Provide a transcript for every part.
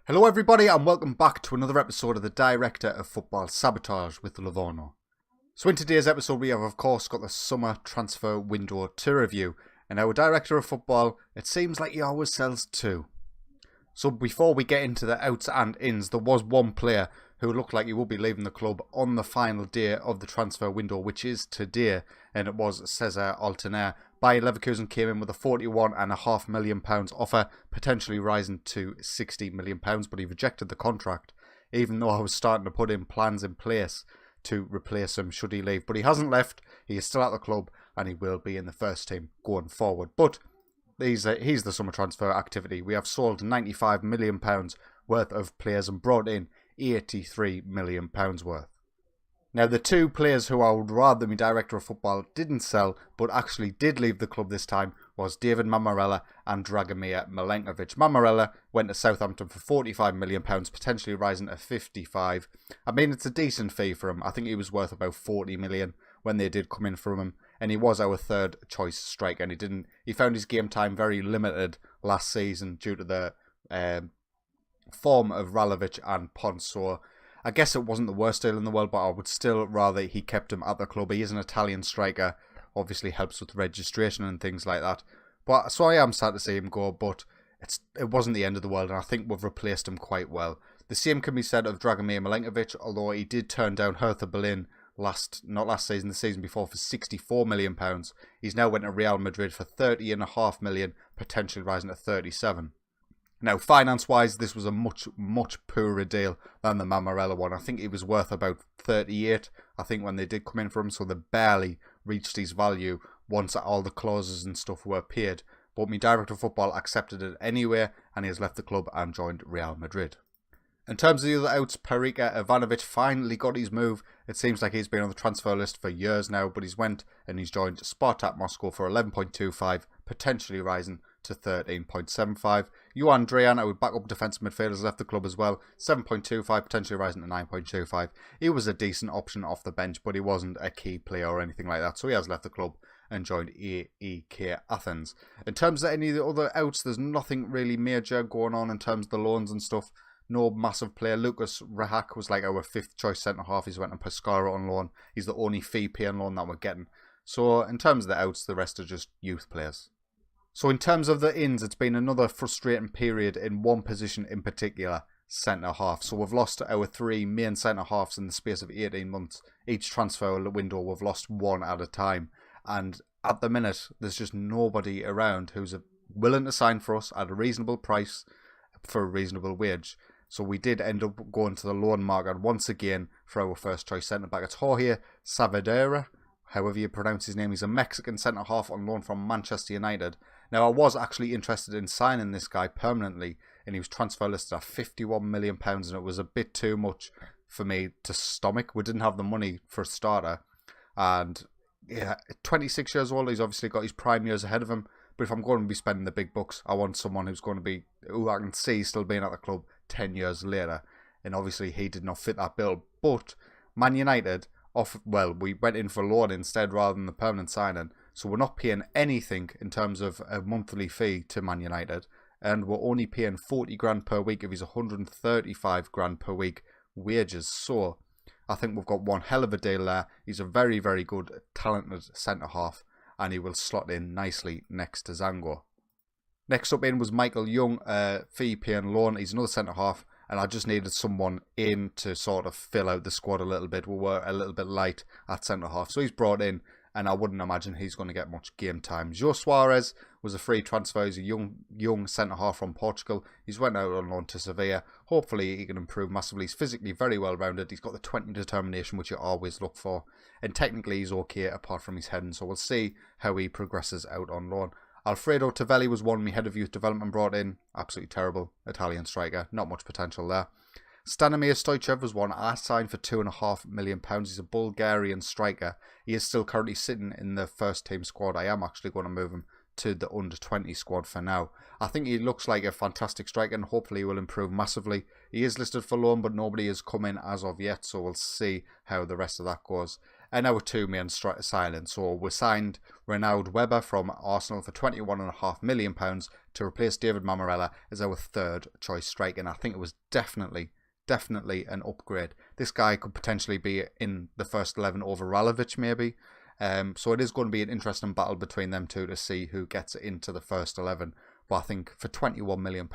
Hello everybody and welcome back to another episode of the Director of Football Sabotage with Livorno. So in today's episode we have of course got the summer transfer window to review, and our Director of Football, it seems like he always sells two. So before we get into the outs and ins, there was one player who looked like he will be leaving the club on the final day of the transfer window, which is today, and it was Cesar Altener. Bayer Leverkusen came in with a £41.5 million offer, potentially rising to £60 million, but he rejected the contract, even though I was starting to put in plans in place to replace him should he leave. But he hasn't left, he is still at the club, and he will be in the first team going forward. But he's the summer transfer activity. We have sold £95 million worth of players and brought in £83 million worth. Now, the two players who I would rather my Director of Football didn't sell, but actually did leave the club this time, was David Mammarella and Dragomir Milenkovic. Mammarella went to Southampton for £45 million, potentially rising to 55. I mean, it's a decent fee for him. I think he was worth about 40 million when they did come in from him, and he was our third choice striker, and he found his game time very limited last season due to the form of Ralovic and Pons. So I guess it wasn't the worst deal in the world, but I would still rather he kept him at the club. He is an Italian striker, obviously helps with registration and things like that. But so I am sad to see him go, but it wasn't the end of the world, and I think we've replaced him quite well. The same can be said of Dragomir Milenkovic, although he did turn down Hertha Berlin not last season, the season before, for £64 million. He's now went to Real Madrid for £30.5 million, potentially rising to 37. Now, finance-wise, this was a much poorer deal than the Mammarella one. I think he was worth about 38, I think, when they did come in for him, so they barely reached his value once all the clauses and stuff were paid. But my Director of Football accepted it anyway, and he has left the club and joined Real Madrid. In terms of the other outs, Perica Ivanovic finally got his move. It seems like he's been on the transfer list for years now, but he's joined Spartak Moscow for 11.25, potentially rising to 13.75. Johan Drejan, our backup defensive midfielder, has left the club as well. 7.25, potentially rising to 9.25. He was a decent option off the bench, but he wasn't a key player or anything like that, so he has left the club and joined AEK Athens. In terms of any of the other outs, there's nothing really major going on in terms of the loans and stuff. No massive player. Lucas Rahak was like our fifth choice centre-half. He's went on Pescara on loan. He's the only fee-paying loan that we're getting. So in terms of the outs, the rest are just youth players. So in terms of the ins, it's been another frustrating period in one position in particular, centre-half. So we've lost our three main centre-halves in the space of 18 months. Each transfer window, we've lost one at a time. And at the minute, there's just nobody around who's willing to sign for us at a reasonable price for a reasonable wage. So we did end up going to the loan market once again for our first choice centre-back. It's Jorge Saavedra, however you pronounce his name. He's a Mexican centre-half on loan from Manchester United. Now, I was actually interested in signing this guy permanently, and he was transfer listed at £51 million, and it was a bit too much for me to stomach. We didn't have the money for a starter, and yeah, 26 years old, he's obviously got his prime years ahead of him, but if I'm going to be spending the big bucks, I want someone who I can see still being at the club 10 years later, and obviously he did not fit that bill. But Man United, we went in for loan instead rather than the permanent signing, so we're not paying anything in terms of a monthly fee to Man United, and we're only paying 40 grand per week of his 135 grand per week wages. So I think we've got one hell of a deal there. He's a very, very good, talented centre-half, and he will slot in nicely next to Zango. Next up in was Michael Young, fee-paying loan. He's another centre-half, and I just needed someone in to sort of fill out the squad a little bit. We were a little bit light at centre-half, so he's brought in, and I wouldn't imagine he's going to get much game time. João Soares was a free transfer. He's a young centre-half from Portugal. He's went out on loan to Sevilla. Hopefully he can improve massively. He's physically very well rounded. He's got the 20 determination, which you always look for. And technically he's okay apart from his heading, so we'll see how he progresses out on loan. Alfredo Tavelli was one my head of youth development brought in. Absolutely terrible Italian striker. Not much potential there. Stanimir Stoichev was one I signed for £2.5 million. He's a Bulgarian striker. He is still currently sitting in the first team squad. I am actually going to move him to the under-20 squad for now. I think he looks like a fantastic striker, and hopefully he will improve massively. He is listed for loan, but nobody has come in as of yet, so we'll see how the rest of that goes. and our two main signings. So we signed Ronald Weber from Arsenal for £21.5 million to replace David Mammarella as our third choice striker, and I think it was definitely an upgrade. This guy could potentially be in the first 11 over Ralovic maybe. So it is going to be an interesting battle between them two to see who gets into the first 11. But I think for £21 million,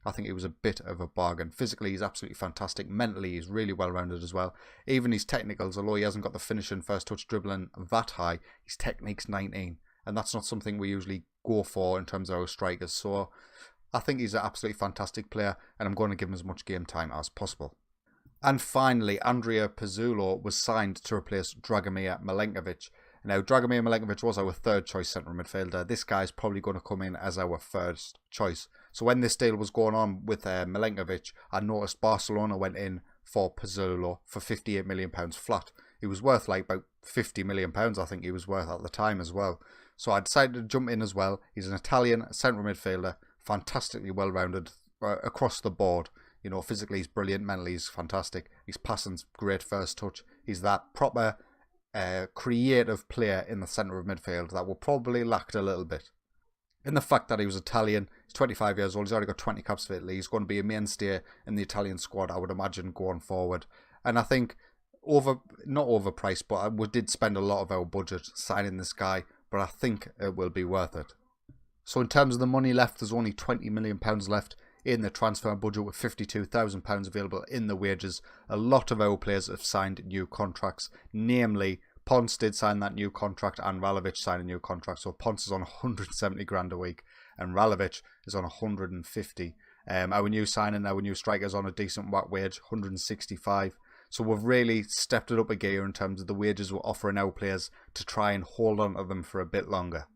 I think it was a bit of a bargain. Physically, he's absolutely fantastic. Mentally, he's really well-rounded as well. Even his technicals, although he hasn't got the finishing first touch dribbling that high, his technique's 19. And that's not something we usually go for in terms of our strikers. So I think he's an absolutely fantastic player, and I'm going to give him as much game time as possible. And finally, Andrea Pizzulo was signed to replace Dragomir Milenkovic. Now, Dragomir Milenkovic was our third choice central midfielder. This guy's probably going to come in as our first choice. So when this deal was going on with Milenkovic, I noticed Barcelona went in for Pizzulo for £58 million flat. He was worth like about £50 million, I think he was worth at the time as well. So I decided to jump in as well. He's an Italian central midfielder, fantastically well-rounded across the board. You know, physically he's brilliant, mentally he's fantastic. His passing's great first touch. He's that proper creative player in the centre of midfield that will probably lack a little bit. In the fact that he was Italian, he's 25 years old, he's already got 20 caps for Italy. He's going to be a mainstay in the Italian squad, I would imagine, going forward. And I think, not overpriced, but we did spend a lot of our budget signing this guy, but I think it will be worth it. So in terms of the money left, there's only £20 million left in the transfer budget with £52,000 available in the wages. A lot of our players have signed new contracts, namely Ponce did sign that new contract and Ralovic signed a new contract. So Ponce is on 170 grand a week and Ralovic is on 150. Our new signing, our new striker is on a decent wage, 165. So we've really stepped it up a gear in terms of the wages we're offering our players to try and hold on to them for a bit longer.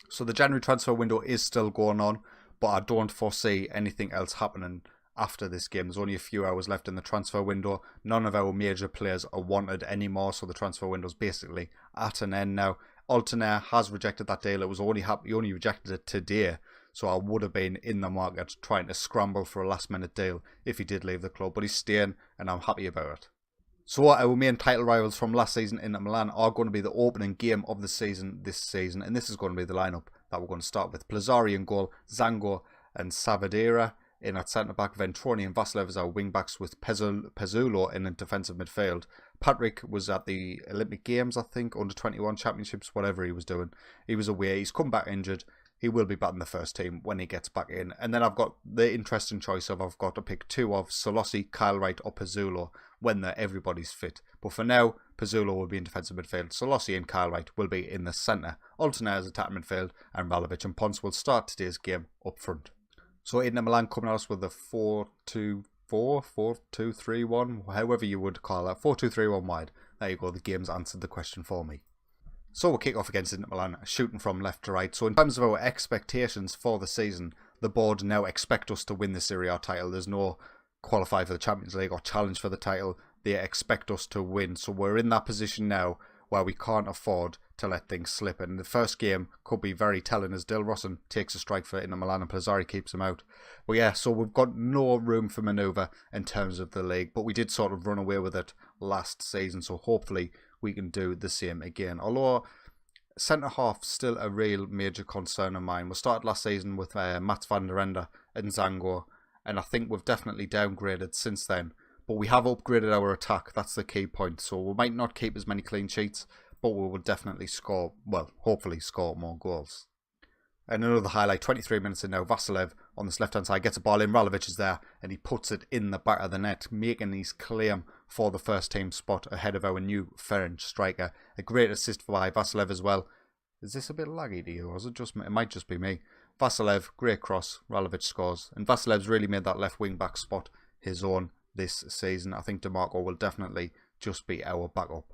So the January transfer window is still going on, but I don't foresee anything else happening after this game. There's only a few hours left in the transfer window. None of our major players are wanted anymore, so the transfer window is basically at an end now. Altener has rejected that deal. It was he only rejected it today, so I would have been in the market trying to scramble for a last-minute deal if he did leave the club, but he's staying, and I'm happy about it. So our main title rivals from last season, Inter Milan, are going to be the opening game of the season this season, and this is going to be the lineup that we're going to start with. Plazzari in goal, Zango and Savadera in at centre-back, Ventroni and Vasilev as our wing-backs, with Pizzulo in defensive midfield. Patrick was at the Olympic Games, I think, under-21 championships, whatever he was doing. He was away, he's come back injured. He will be back in the first team when he gets back in. And then I've got the interesting choice of I've got to pick two of Solossi, Kyle Wright or Pizzulo when everybody's fit. But for now, Pizzulo will be in defensive midfield. Solossi and Kyle Wright will be in the centre. Altener is attacking midfield and Ralovic and Ponce will start today's game up front. So Inter Milan coming at us with a 4-2-4, 4-2-3-1, however you would call that. 4-2-3-1 wide. There you go, the game's answered the question for me. So we'll kick off against Inter Milan, shooting from left to right. So in terms of our expectations for the season, the board now expect us to win the Serie A title. There's no qualify for the Champions League or challenge for the title. They expect us to win. So we're in that position now where we can't afford to let things slip. And the first game could be very telling as Dilrosun takes a strike for Inter Milan and Plazzari keeps him out. But yeah, so we've got no room for manoeuvre in terms of the league. But we did sort of run away with it last season. So hopefully we can do the same again. Although centre-half still a real major concern of mine. We started last season with Mats van der Ende and Zango. And I think we've definitely downgraded since then. But we have upgraded our attack. That's the key point. So we might not keep as many clean sheets, but we will definitely score, well, hopefully score more goals. And another highlight, 23 minutes in now, Vasilev on this left-hand side gets a ball in, Ralovic is there, and he puts it in the back of the net, making his claim for the first team spot ahead of our new French striker. A great assist by Vasilev as well. Is this a bit laggy to you, or is it just me? It might just be me. Vasilev, great cross, Ralovic scores. And Vasilev's really made that left wing-back spot his own this season. I think DeMarco will definitely just be our backup.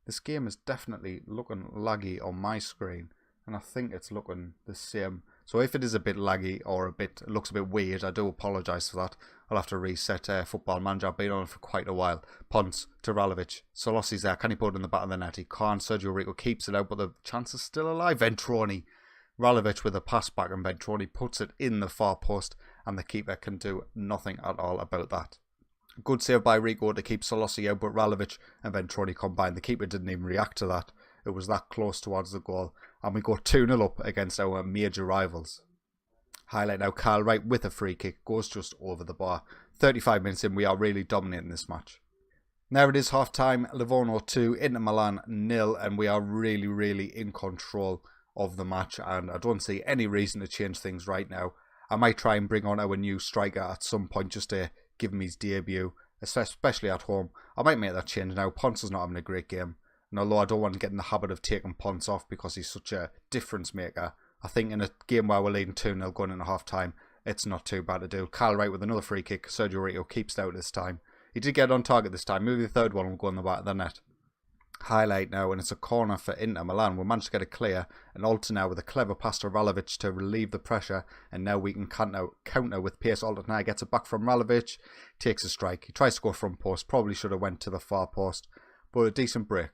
This game is definitely looking laggy on my screen, and I think it's looking the same. So if it is a bit laggy or it looks a bit weird, I do apologise for that. I'll have to reset Football Manager. I've been on it for quite a while. Ponce to Ralovic. Solossi's there. Can he put it in the back of the net? He can't. Sergio Rico keeps it out, but the chance is still alive. Ventroni. Ralovic with a pass back, and Ventroni puts it in the far post, and the keeper can do nothing at all about that. Good save by Rico to keep Solossi out, but Ralovic and Ventroni combined. The keeper didn't even react to that. It was that close towards the goal. And we go 2-0 up against our major rivals. Highlight now, Kyle Wright with a free kick. Goes just over the bar. 35 minutes in, we are really dominating this match. Now it is half time. Livorno 2, Inter Milan 0. And we are really in control of the match. And I don't see any reason to change things right now. I might try and bring on our new striker at some point just to give him his debut, especially at home. I might make that change now. Ponce's not having a great game. And although I don't want to get in the habit of taking Ponce off because he's such a difference maker, I think in a game where we're leading 2-0 going into half time, it's not too bad to do. Kyle Wright with another free kick. Sergio Rito keeps it out this time. He did get on target this time. Maybe the third one will go in the back of the net. Highlight now, and it's a corner for Inter Milan. We managed to get it clear, and Alta now with a clever pass to Ralovic to relieve the pressure, and now we can counter with pace. Alta now gets it back from Ralovic, takes a strike. He tries to go front post, probably should have went to the far post, but a decent break.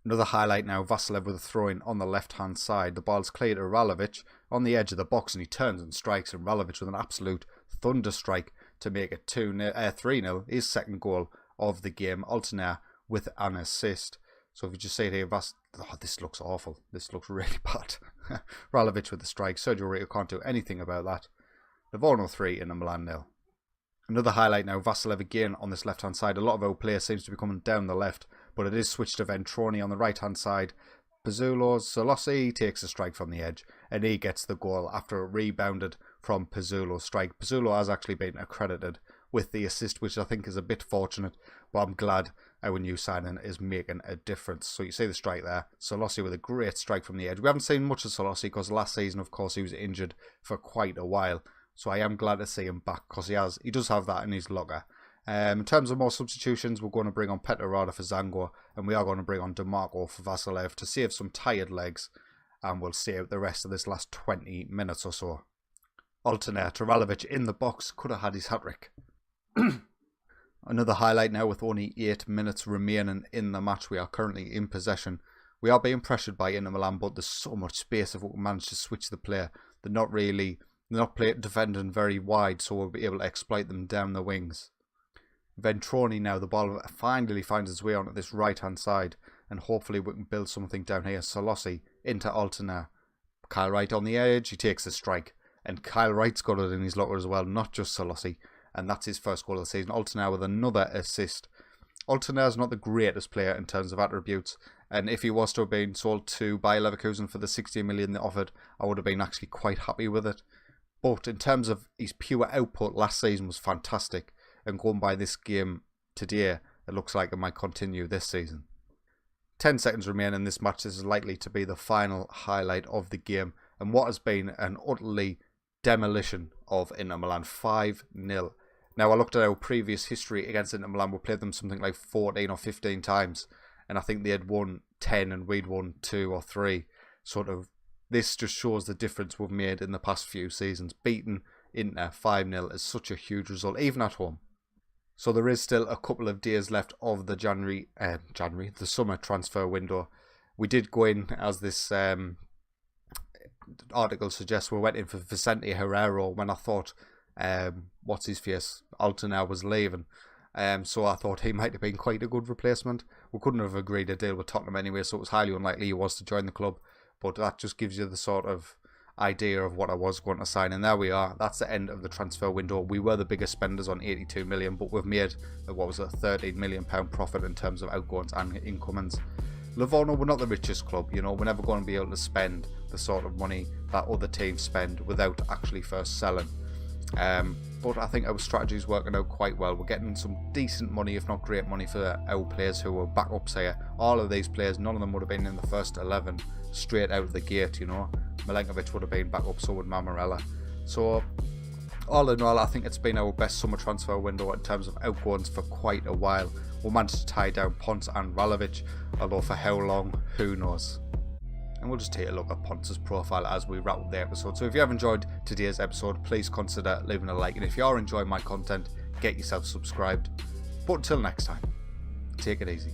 Another highlight now, Vasilev with a throw-in on the left-hand side. The ball's clear to Ralovic on the edge of the box, and he turns and strikes, and Ralovic with an absolute thunder strike to make it 3-0, his second goal of the game. Alta with an assist. So if you just say it here, this looks awful. This looks really bad. Ralovic with the strike. Sergio Rito can't do anything about that. Livorno 3, Inter Milan 0. Another highlight now, Vasilev again on this left-hand side. A lot of our players seems to be coming down the left, but it is switched to Ventroni on the right-hand side. Pizzulo's Solossi takes a strike from the edge, and he gets the goal after it rebounded from Pizzulo's strike. Pizzulo has actually been accredited with the assist, which I think is a bit fortunate, but I'm glad our new signing is making a difference. So you see the strike there. Solossi with a great strike from the edge. We haven't seen much of Solossi because last season, of course, he was injured for quite a while. So I am glad to see him back because he does have that in his locker. In terms of more substitutions, we're going to bring on Petrarada for Zango, and we are going to bring on DeMarco for Vasilev to save some tired legs, and we'll see out the rest of this last 20 minutes or so. Alternate to Ralovic in the box, could have had his hat-trick. Another highlight now with only 8 minutes remaining in the match. We are currently in possession. We are being pressured by Inter Milan, but there's so much space if we can manage to switch the play. They're not defending very wide, so we'll be able to exploit them down the wings. Ventroni now, the ball finally finds its way onto this right-hand side, and hopefully we can build something down here. Solossi into Altena. Kyle Wright on the edge, he takes a strike, and Kyle Wright's got it in his locker as well, not just Solossi, and that's his first goal of the season. Altena with another assist. Altena is not the greatest player in terms of attributes, and if he was to have been sold to Bayer Leverkusen for the 60 million they offered, I would have been actually quite happy with it. But in terms of his pure output, last season was fantastic. And going by this game today, it looks like it might continue this season. 10 seconds remain in this match. This is likely to be the final highlight of the game. And what has been an utterly demolition of Inter Milan, 5-0. Now, I looked at our previous history against Inter Milan. We played them something like 14 or 15 times. And I think they had won 10 and we'd won 2 or 3. This just shows the difference we've made in the past few seasons. Beating Inter 5-0 is such a huge result, even at home. So there is still a couple of days left of the the summer transfer window. We did go in, as this article suggests, we went in for Vicente Herrero when I thought, what's his face, Altena was leaving. So I thought he might have been quite a good replacement. We couldn't have agreed a deal with Tottenham anyway, so it was highly unlikely he was to join the club. But that just gives you the sort of idea of what I was going to sign, and there we are. That's the end of the transfer window. We were the biggest spenders on 82 million, but we've made a 13 million pound profit in terms of outgoings and incomings. Livorno, we're not the richest club, we're never going to be able to spend the sort of money that other teams spend without actually first selling. But I think our strategy is working out quite well. We're getting some decent money, if not great money, for our players who are backups here. All of these players, none of them would have been in the first 11 straight out of the gate, Milenkovic would have been back up, so would Mammarella. So all in all, I think it's been our best summer transfer window in terms of outgoings for quite a while. We managed to tie down Ponce and Ralovic, although for how long, who knows. And we'll just take a look at Ponce's profile as we wrap up the episode. So if you have enjoyed today's episode, please consider leaving a like, and if you are enjoying my content, get yourself subscribed. But until next time, take it easy.